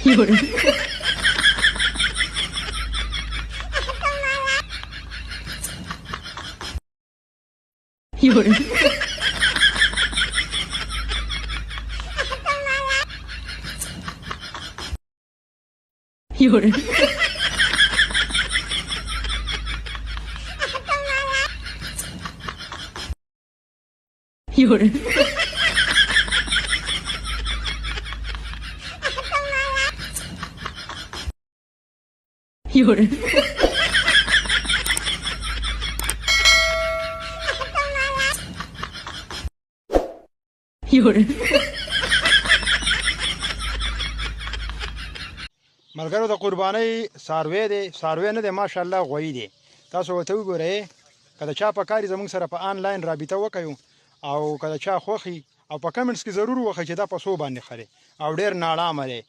有人，有人，有人，有人，有人，有人。 ملګرو د قربانۍ څاروی دی، څاروی نه دی، ماشاءالله غوی دی. تاسو ورته وګورئ، که د چا په کار یې زموږ سره په آنلاین رابطه وکړو او که د چا خوښ او په کمنټس کې ضرور وښایئ چې دا په څو باندې ښه دی او ډېر ناړامه دی.